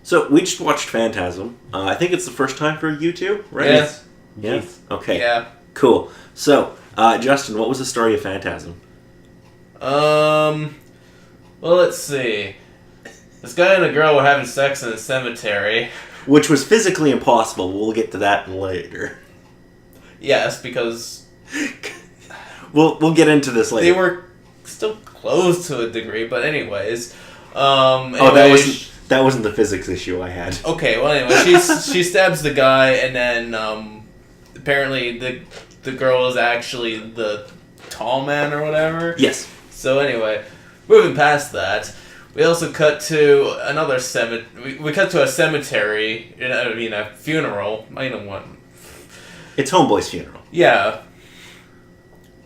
So we just watched Phantasm. I think it's the first time for you two, right? Yes. Yes. Okay. Yeah. Cool. So, Justin, what was the story of Phantasm? Well, let's see. This guy and a girl were having sex in a cemetery. Which was physically impossible. We'll get to that later. Yes, because We'll get into this later. they were still close to a degree, but anyways. That wasn't the physics issue I had. Okay, well anyway, she stabs the guy, and then apparently the girl is actually the tall man or whatever. Yes. So anyway, moving past that, we also cut to another cemetery. We cut to a cemetery. A funeral. I don't know what. It's Homeboy's funeral. Yeah.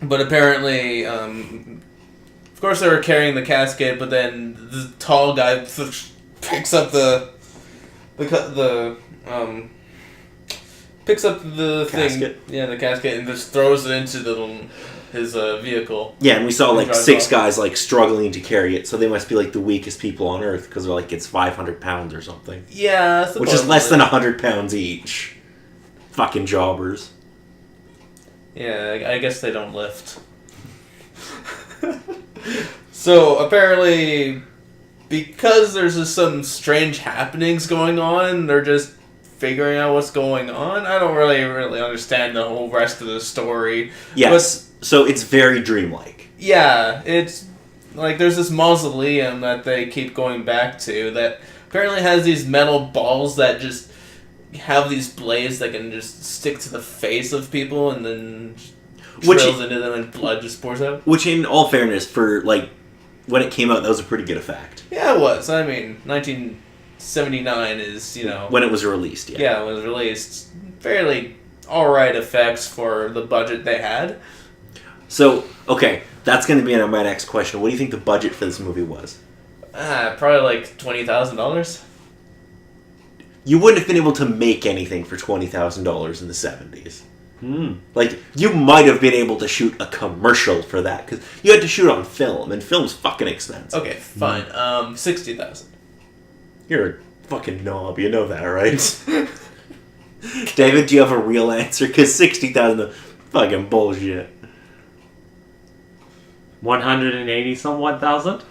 But apparently, of course they were carrying the casket, but then the tall guy picks up picks up the Casket. thing, the casket, and just throws it into his vehicle. Yeah, and we saw like 6 guys like struggling to carry it, so they must be like the weakest people on Earth because they're like it's 500 pounds or something. Yeah, which is less than 100 pounds each. Fucking jobbers. Yeah, I guess they don't lift. So apparently, because there's just some strange happenings going on, they're just figuring out what's going on. I don't really understand the whole rest of the story. Yes, so it's very dreamlike. Yeah, it's like there's this mausoleum that they keep going back to that apparently has these metal balls that just have these blades that can just stick to the face of people and then drills into them and blood just pours out. Which, in all fairness, for like when it came out, that was a pretty good effect. Yeah, it was. I mean, 1979 is, when it was released. Yeah, it was released. Fairly alright effects for the budget they had. So, okay, that's going to be my next question. What do you think the budget for this movie was? Probably like $20,000. You wouldn't have been able to make anything for $20,000 in the 70s. Like, you might have been able to shoot a commercial for that, because you had to shoot on film, and film's fucking expensive. Okay, fine. $60,000. You're a fucking knob, you know that, right? David, do you have a real answer? Because $60,000 is fucking bullshit. 180 somewhat thousand?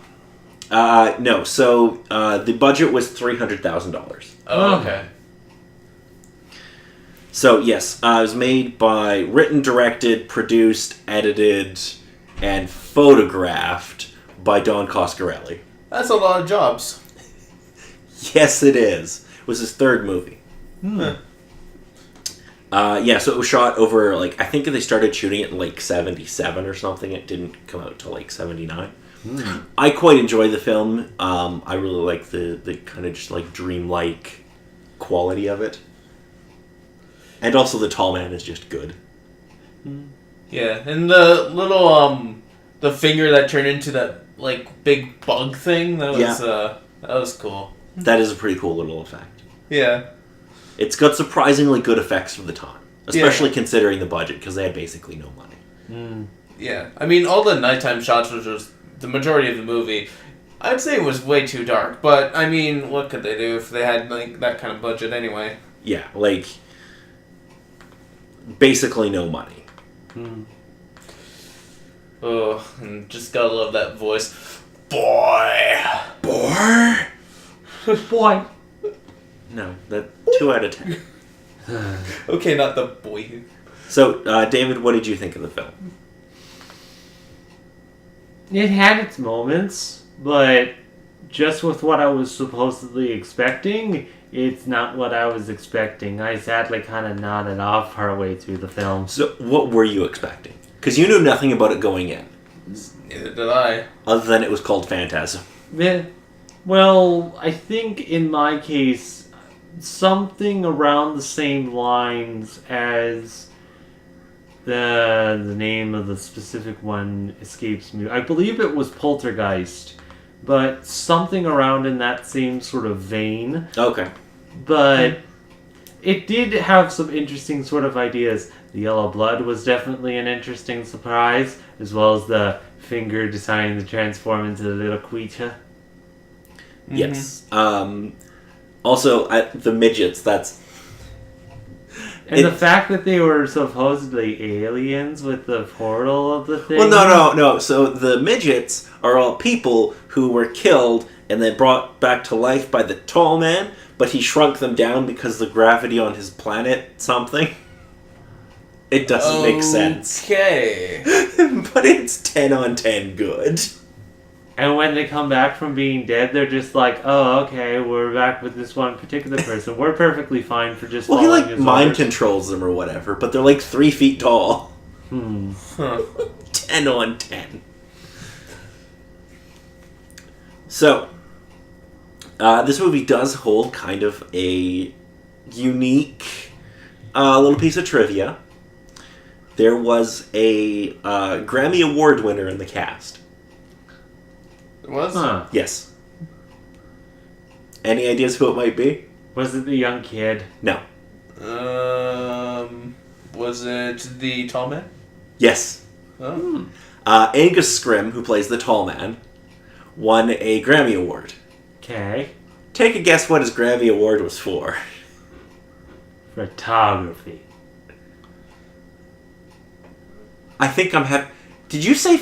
No, so the budget was $300,000. Oh, okay. So, yes, it was made by, written, directed, produced, edited, and photographed by Don Coscarelli. That's a lot of jobs. Yes, it is. It was his third movie. Huh. So it was shot over, like, I think they started shooting it in, like, 77 or something. It didn't come out till, like, 79. I quite enjoy the film. I really like the kind of just, like, dreamlike quality of it. And also the tall man is just good. Yeah, and the little, the finger that turned into that, like, big bug thing, that was cool. That is a pretty cool little effect. Yeah. It's got surprisingly good effects for the time. Especially considering the budget, because they had basically no money. Yeah. I mean, all the nighttime shots, which was the majority of the movie, I'd say it was way too dark. But, I mean, what could they do if they had, like, that kind of budget anyway? Yeah, like, basically no money. Oh, and just gotta love that voice. Boy! Boy. No, that 2 out of 10. Okay, not the boy. So, David, what did you think of the film? It had its moments, but just with what I was supposedly expecting, it's not what I was expecting. I sadly kind of nodded off partway through the film. So, what were you expecting? Because you knew nothing about it going in. Neither did I. Other than it was called Phantasm. Well, I think in my case, something around the same lines as the name of the specific one escapes me. I believe it was Poltergeist, but something around in that same sort of vein. Okay. But it did have some interesting sort of ideas. The yellow blood was definitely an interesting surprise, as well as the finger deciding to transform into the little creature. Yes. Also, the midgets, that's... And the fact that they were supposedly aliens with the portal of the thing. Well, no. So the midgets are all people who were killed and then brought back to life by the tall man, but he shrunk them down because the gravity on his planet something. It doesn't make sense. Okay. But it's 10 on 10 good. And when they come back from being dead, they're just like, oh, okay, we're back with this one particular person. We're perfectly fine for just Well, he following like his mind orders. controls them or whatever, but they're like 3 feet tall. Huh. 10 on 10. So, this movie does hold kind of a unique little piece of trivia. There was a Grammy Award winner in the cast. It was? Huh. Yes. Any ideas who it might be? Was it the young kid? No. Was it the tall man? Yes. Oh. Angus Scrimm, who plays the tall man, won a Grammy Award. Okay. Take a guess what his Grammy Award was for. Photography. I think I'm happy. Did you say...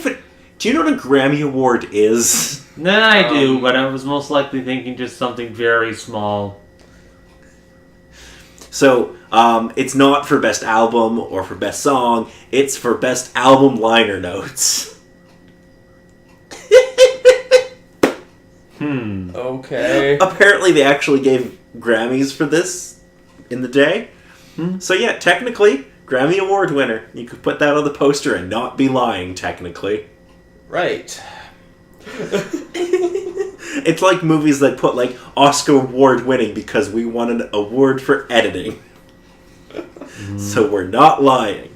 Do you know what a Grammy Award is? No, I do, but I was most likely thinking just something very small. So, it's not for Best Album or for Best Song. It's for Best Album Liner Notes. Okay. Apparently they actually gave Grammys for this in the day. So yeah, technically, Grammy Award winner. You could put that on the poster and not be lying, technically. Right. It's like movies that put like Oscar Award winning because we won an award for editing. So we're not lying.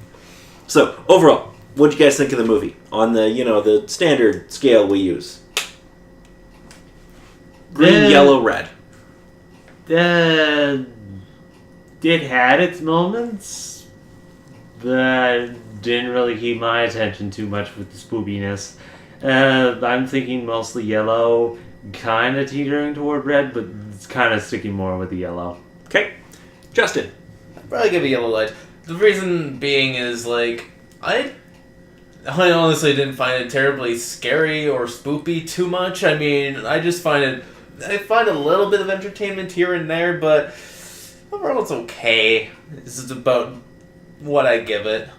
So overall, what'd you guys think of the movie? On the, the standard scale we use. Green, yellow, red. It had its moments, but didn't really keep my attention too much with the spoopiness. I'm thinking mostly yellow, kind of teetering toward red, but it's kind of sticking more with the yellow. Okay. Justin. I'd probably give a yellow light. The reason being is, like, I honestly didn't find it terribly scary or spoopy too much. I mean, I find a little bit of entertainment here and there, but overall it's okay. This is about what I give it.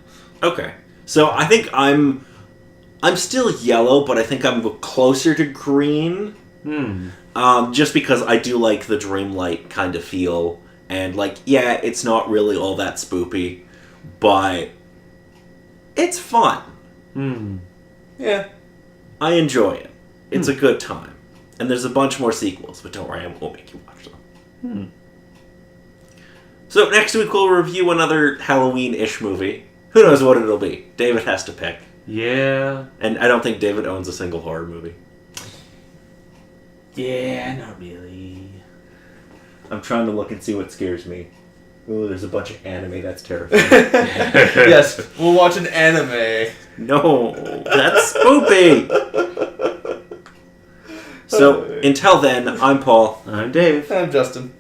Okay. So I think I'm still yellow, but I think I'm closer to green. Just because I do like the dreamlight kind of feel. And, like, yeah, it's not really all that spoopy, but it's fun. Yeah. I enjoy it. It's a good time. And there's a bunch more sequels, but don't worry, I won't make you watch them. So next week we'll review another Halloween-ish movie. Who knows what it'll be? David has to pick. Yeah. And I don't think David owns a single horror movie. Yeah, not really. I'm trying to look and see what scares me. Ooh, there's a bunch of anime. That's terrifying. Yes, we'll watch an anime. No, that's spoopy. So, until then, I'm Paul. I'm Dave. I'm Justin.